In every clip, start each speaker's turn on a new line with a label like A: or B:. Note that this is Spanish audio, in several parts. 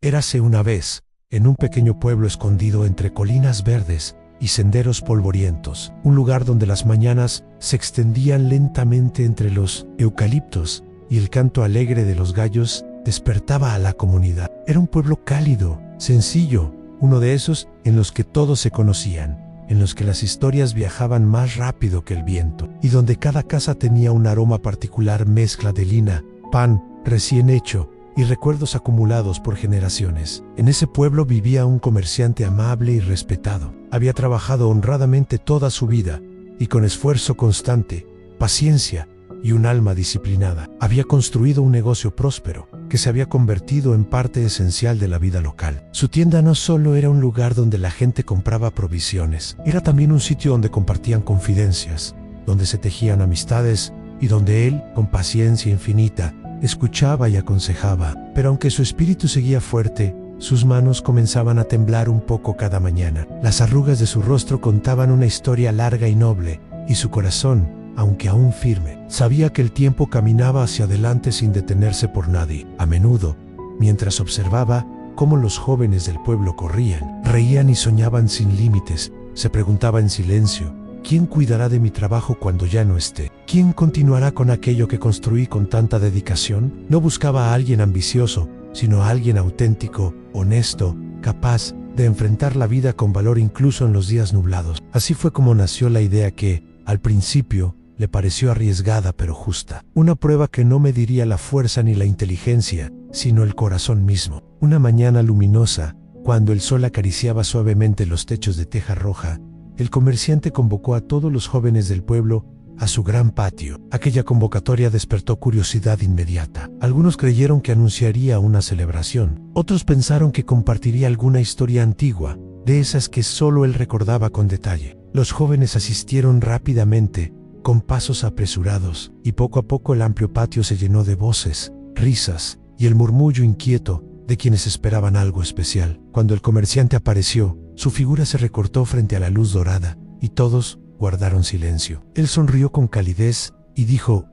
A: Érase una vez, en un pequeño pueblo escondido entre colinas verdes y senderos polvorientos, un lugar donde las mañanas se extendían lentamente entre los eucaliptos y el canto alegre de los gallos despertaba a la comunidad. Era un pueblo cálido, sencillo, uno de esos en los que todos se conocían, en los que las historias viajaban más rápido que el viento, y donde cada casa tenía un aroma particular, mezcla de lina, pan recién hecho y recuerdos acumulados por generaciones. En ese pueblo vivía un comerciante amable y respetado. Había trabajado honradamente toda su vida y con esfuerzo constante, paciencia y un alma disciplinada. Había construido un negocio próspero que se había convertido en parte esencial de la vida local. Su tienda no solo era un lugar donde la gente compraba provisiones, era también un sitio donde compartían confidencias, donde se tejían amistades y donde él, con paciencia infinita, escuchaba y aconsejaba. Pero aunque su espíritu seguía fuerte, sus manos comenzaban a temblar un poco cada mañana. Las arrugas de su rostro contaban una historia larga y noble, y su corazón, aunque aún firme, sabía que el tiempo caminaba hacia adelante sin detenerse por nadie. A menudo, mientras observaba cómo los jóvenes del pueblo corrían, reían y soñaban sin límites, se preguntaba en silencio: ¿quién cuidará de mi trabajo cuando ya no esté? ¿Quién continuará con aquello que construí con tanta dedicación? No buscaba a alguien ambicioso, sino a alguien auténtico, honesto, capaz de enfrentar la vida con valor incluso en los días nublados. Así fue como nació la idea que, al principio, le pareció arriesgada pero justa. Una prueba que no mediría la fuerza ni la inteligencia, sino el corazón mismo. Una mañana luminosa, cuando el sol acariciaba suavemente los techos de teja roja, el comerciante convocó a todos los jóvenes del pueblo a su gran patio. Aquella convocatoria despertó curiosidad inmediata. Algunos creyeron que anunciaría una celebración. Otros pensaron que compartiría alguna historia antigua, de esas que solo él recordaba con detalle. Los jóvenes asistieron rápidamente, con pasos apresurados, y poco a poco el amplio patio se llenó de voces, risas y el murmullo inquieto de quienes esperaban algo especial. Cuando el comerciante apareció, su figura se recortó frente a la luz dorada, y todos guardaron silencio. Él sonrió con calidez y dijo: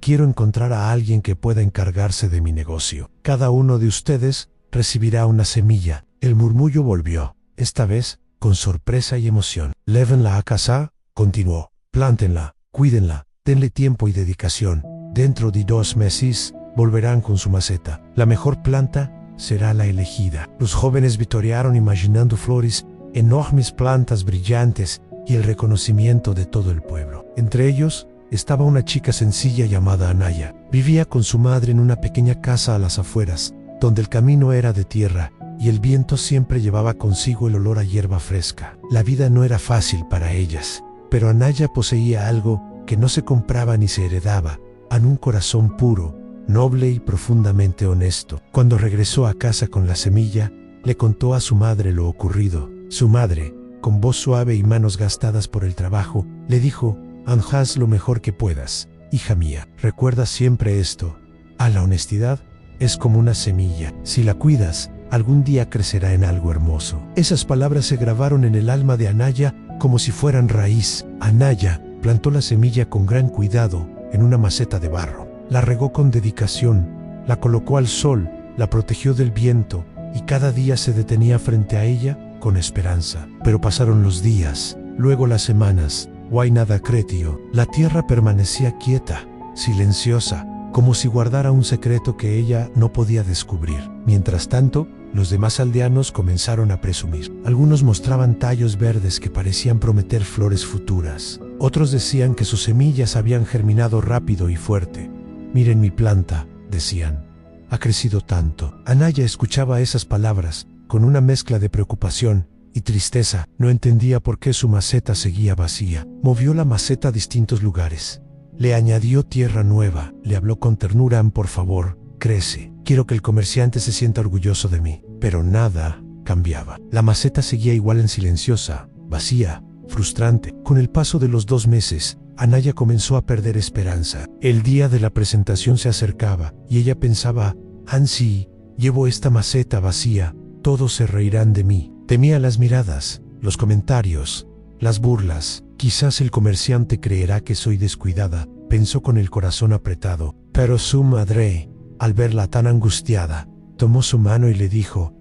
A: quiero encontrar a alguien que pueda encargarse de mi negocio. Cada uno de ustedes recibirá una semilla. El murmullo volvió, esta vez con sorpresa y emoción. Lévenla a casa, continuó. Plántenla, cuídenla, denle tiempo y dedicación. Dentro de 2 meses, volverán con su maceta. La mejor planta será la elegida. Los jóvenes vitorearon imaginando flores, enormes plantas brillantes y el reconocimiento de todo el pueblo. Entre ellos estaba una chica sencilla llamada Anaya. Vivía con su madre en una pequeña casa a las afueras, donde el camino era de tierra y el viento siempre llevaba consigo el olor a hierba fresca. La vida no era fácil para ellas, pero Anaya poseía algo que no se compraba ni se heredaba: un corazón puro, noble y profundamente honesto. Cuando regresó a casa con la semilla, le contó a su madre lo ocurrido. Su madre, con voz suave y manos gastadas por el trabajo, le dijo: haz lo mejor que puedas, hija mía. Recuerda siempre esto: la honestidad es como una semilla. Si la cuidas, algún día crecerá en algo hermoso. Esas palabras se grabaron en el alma de Anaya como si fueran raíz. Anaya plantó la semilla con gran cuidado en una maceta de barro. La regó con dedicación, la colocó al sol, la protegió del viento, y cada día se detenía frente a ella con esperanza. Pero pasaron los días, luego las semanas. Nada cretio. La tierra permanecía quieta, silenciosa, como si guardara un secreto que ella no podía descubrir. Mientras tanto, los demás aldeanos comenzaron a presumir. Algunos mostraban tallos verdes que parecían prometer flores futuras. Otros decían que sus semillas habían germinado rápido y fuerte. Miren mi planta, decían, ha crecido tanto. Anaya escuchaba esas palabras con una mezcla de preocupación y tristeza. No entendía por qué su maceta seguía vacía. Movió la maceta a distintos lugares. Le añadió tierra nueva. Le habló con ternura: por favor, crece. Quiero que el comerciante se sienta orgulloso de mí. Pero nada cambiaba. La maceta seguía igual, en silenciosa, vacía, frustrante. Con el paso de los 2 meses, Anaya comenzó a perder esperanza. El día de la presentación se acercaba y ella pensaba: si llevo esta maceta vacía, todos se reirán de mí. Temía las miradas, los comentarios, las burlas. Quizás el comerciante creerá que soy descuidada, pensó con el corazón apretado. Pero su madre, al verla tan angustiada, tomó su mano y le dijo: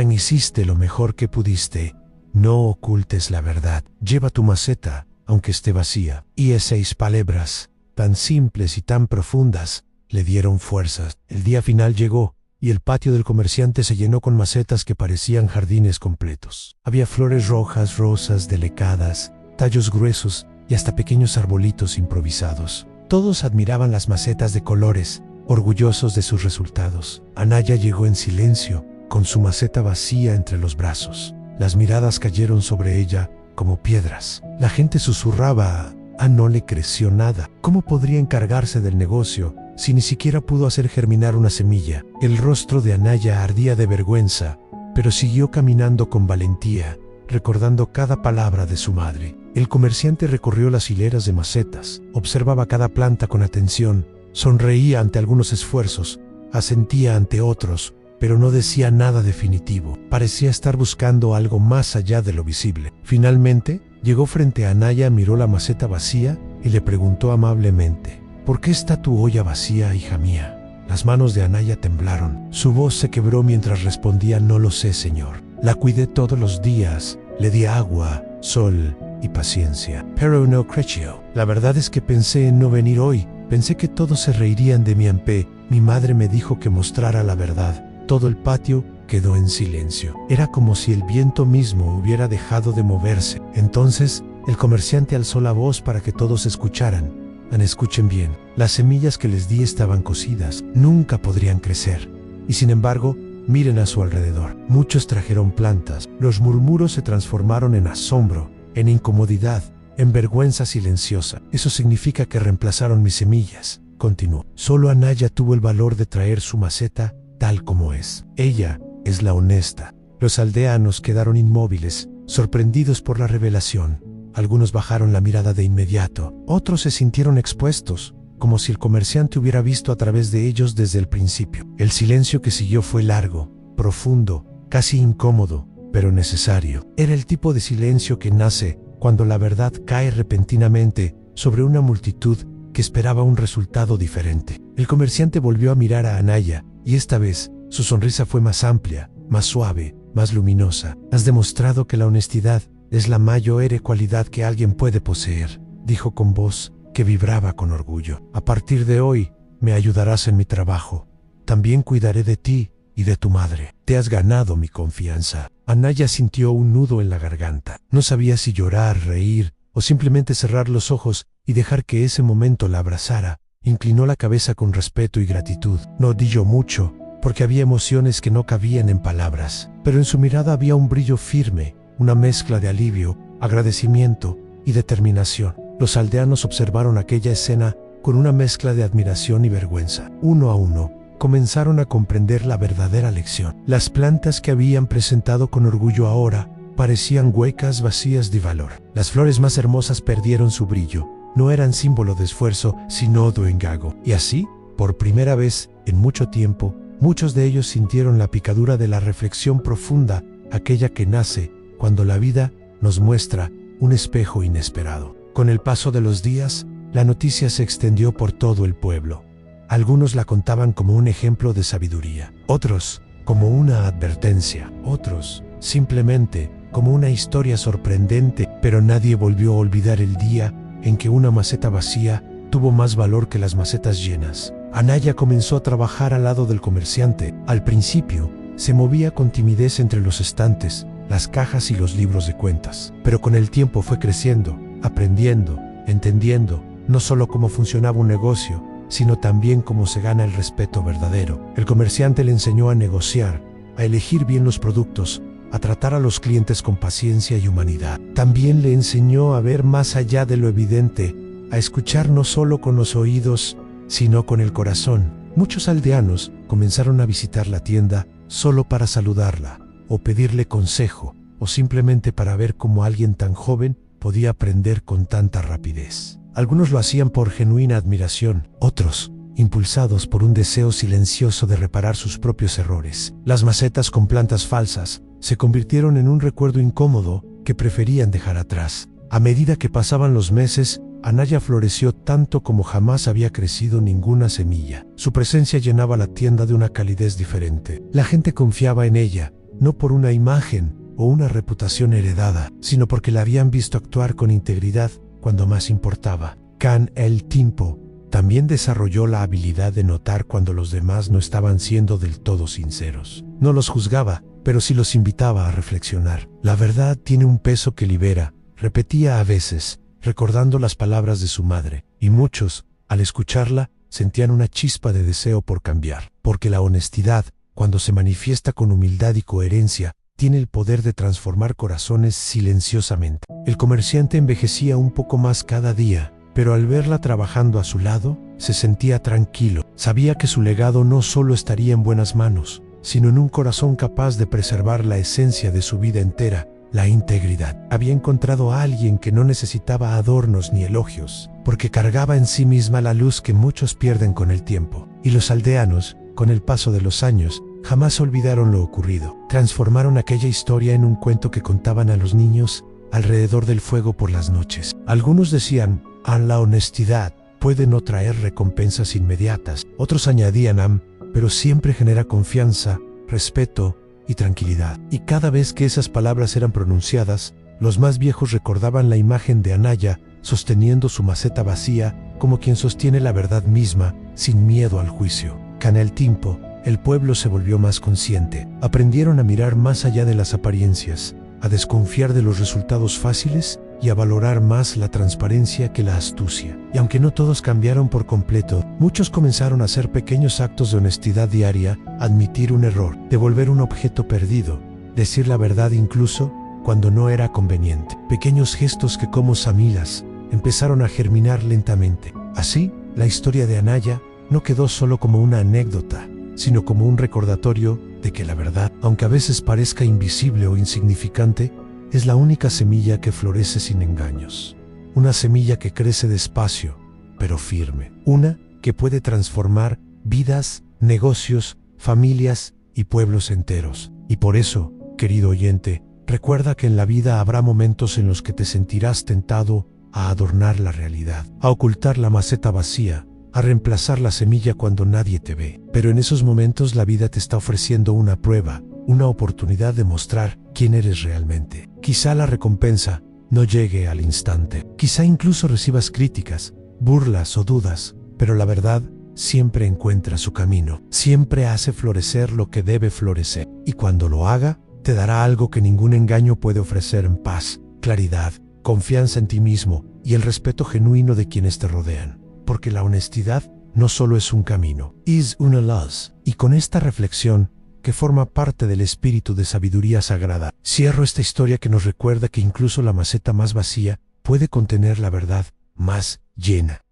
A: hiciste lo mejor que pudiste. No ocultes la verdad. Lleva tu maceta, aunque esté vacía. Y esas 6 palabras, tan simples y tan profundas, le dieron fuerzas. El día final llegó, y el patio del comerciante se llenó con macetas que parecían jardines completos. Había flores rojas, rosas, delicadas, tallos gruesos y hasta pequeños arbolitos improvisados. Todos admiraban las macetas de colores, orgullosos de sus resultados. Anaya llegó en silencio, con su maceta vacía entre los brazos. Las miradas cayeron sobre ella como piedras. La gente susurraba: no le creció nada. ¿Cómo podría encargarse del negocio si ni siquiera pudo hacer germinar una semilla? El rostro de Anaya ardía de vergüenza, pero siguió caminando con valentía, recordando cada palabra de su madre. El comerciante recorrió las hileras de macetas, observaba cada planta con atención, sonreía ante algunos esfuerzos, asentía ante otros, pero no decía nada definitivo. Parecía estar buscando algo más allá de lo visible. Finalmente, llegó frente a Anaya, miró la maceta vacía y le preguntó amablemente: ¿por qué está tu olla vacía, hija mía? Las manos de Anaya temblaron. Su voz se quebró mientras respondía: no lo sé, señor. La cuidé todos los días, le di agua, sol y paciencia. Pero no creció. La verdad es que pensé en no venir hoy. Pensé que todos se reirían de mi ampé. Mi madre me dijo que mostrara la verdad. Todo el patio quedó en silencio. Era como si el viento mismo hubiera dejado de moverse. Entonces, el comerciante alzó la voz para que todos escucharan. Escuchen bien, las semillas que les di estaban cocidas, nunca podrían crecer. Y sin embargo, miren a su alrededor. Muchos trajeron plantas. Los murmuros se transformaron en asombro, en incomodidad, en vergüenza silenciosa. Eso significa que reemplazaron mis semillas, continuó. Solo Anaya tuvo el valor de traer su maceta tal como es. Ella es la honesta. Los aldeanos quedaron inmóviles, sorprendidos por la revelación. Algunos bajaron la mirada de inmediato. Otros se sintieron expuestos, como si el comerciante hubiera visto a través de ellos desde el principio. El silencio que siguió fue largo, profundo, casi incómodo, pero necesario. Era el tipo de silencio que nace cuando la verdad cae repentinamente sobre una multitud que esperaba un resultado diferente. El comerciante volvió a mirar a Anaya, y esta vez su sonrisa fue más amplia, más suave, más luminosa. Has demostrado que la honestidad es la mayor cualidad que alguien puede poseer, dijo con voz que vibraba con orgullo. A partir de hoy, me ayudarás en mi trabajo. También cuidaré de ti y de tu madre. Te has ganado mi confianza. Anaya sintió un nudo en la garganta. No sabía si llorar, reír o simplemente cerrar los ojos y dejar que ese momento la abrazara. Inclinó la cabeza con respeto y gratitud. No dijo mucho, porque había emociones que no cabían en palabras, pero en su mirada había un brillo firme, una mezcla de alivio, agradecimiento y determinación. Los aldeanos observaron aquella escena con una mezcla de admiración y vergüenza. Uno a uno, comenzaron a comprender la verdadera lección. Las plantas que habían presentado con orgullo ahora parecían huecas, vacías de valor. Las flores más hermosas perdieron su brillo. No eran símbolo de esfuerzo, sino de engaño. Y así, por primera vez en mucho tiempo, muchos de ellos sintieron la picadura de la reflexión profunda, aquella que nace cuando la vida nos muestra un espejo inesperado. Con el paso de los días, la noticia se extendió por todo el pueblo. Algunos la contaban como un ejemplo de sabiduría, otros como una advertencia, otros simplemente como una historia sorprendente, pero nadie volvió a olvidar el día en que una maceta vacía tuvo más valor que las macetas llenas. Anaya comenzó a trabajar al lado del comerciante. Al principio, se movía con timidez entre los estantes, las cajas y los libros de cuentas. Pero con el tiempo fue creciendo, aprendiendo, entendiendo, no solo cómo funcionaba un negocio, sino también cómo se gana el respeto verdadero. El comerciante le enseñó a negociar, a elegir bien los productos, a tratar a los clientes con paciencia y humanidad. También le enseñó a ver más allá de lo evidente, a escuchar no solo con los oídos, sino con el corazón. Muchos aldeanos comenzaron a visitar la tienda solo para saludarla, o pedirle consejo, o simplemente para ver cómo alguien tan joven podía aprender con tanta rapidez. Algunos lo hacían por genuina admiración, otros impulsados por un deseo silencioso de reparar sus propios errores. Las macetas con plantas falsas se convirtieron en un recuerdo incómodo que preferían dejar atrás. A medida que pasaban los meses, Anaya floreció tanto como jamás había crecido ninguna semilla. Su presencia llenaba la tienda de una calidez diferente. La gente confiaba en ella, no por una imagen o una reputación heredada, sino porque la habían visto actuar con integridad cuando más importaba. Can el Tiempo también desarrolló la habilidad de notar cuando los demás no estaban siendo del todo sinceros. No los juzgaba, pero sí los invitaba a reflexionar. La verdad tiene un peso que libera, repetía a veces, recordando las palabras de su madre, y muchos, al escucharla, sentían una chispa de deseo por cambiar, porque la honestidad, cuando se manifiesta con humildad y coherencia, tiene el poder de transformar corazones silenciosamente. El comerciante envejecía un poco más cada día, pero al verla trabajando a su lado, se sentía tranquilo. Sabía que su legado no solo estaría en buenas manos, sino en un corazón capaz de preservar la esencia de su vida entera, la integridad. Había encontrado a alguien que no necesitaba adornos ni elogios, porque cargaba en sí misma la luz que muchos pierden con el tiempo. Y los aldeanos, con el paso de los años, jamás olvidaron lo ocurrido. Transformaron aquella historia en un cuento que contaban a los niños alrededor del fuego por las noches. Algunos decían, la honestidad puede no traer recompensas inmediatas. Otros añadían, pero siempre genera confianza, respeto y tranquilidad. Y cada vez que esas palabras eran pronunciadas, los más viejos recordaban la imagen de Anaya sosteniendo su maceta vacía como quien sostiene la verdad misma, sin miedo al juicio. Con el tiempo, el pueblo se volvió más consciente. Aprendieron a mirar más allá de las apariencias, a desconfiar de los resultados fáciles y a valorar más la transparencia que la astucia. Y aunque no todos cambiaron por completo, muchos comenzaron a hacer pequeños actos de honestidad diaria, admitir un error, devolver un objeto perdido, decir la verdad incluso cuando no era conveniente. Pequeños gestos que como samilas empezaron a germinar lentamente. Así, la historia de Anaya no quedó solo como una anécdota, sino como un recordatorio de que la verdad, aunque a veces parezca invisible o insignificante, es la única semilla que florece sin engaños. Una semilla que crece despacio, pero firme. Una que puede transformar vidas, negocios, familias y pueblos enteros. Y por eso, querido oyente, recuerda que en la vida habrá momentos en los que te sentirás tentado a adornar la realidad, a ocultar la maceta vacía, a reemplazar la semilla cuando nadie te ve. Pero en esos momentos la vida te está ofreciendo una prueba, una oportunidad de mostrar quién eres realmente. Quizá la recompensa no llegue al instante. Quizá incluso recibas críticas, burlas o dudas, pero la verdad siempre encuentra su camino. Siempre hace florecer lo que debe florecer. Y cuando lo haga, te dará algo que ningún engaño puede ofrecer: en paz, claridad, confianza en ti mismo y el respeto genuino de quienes te rodean. Porque la honestidad no solo es un camino, es una luz. Y con esta reflexión, que forma parte del espíritu de sabiduría sagrada, cierro esta historia que nos recuerda que incluso la maceta más vacía puede contener la verdad más llena.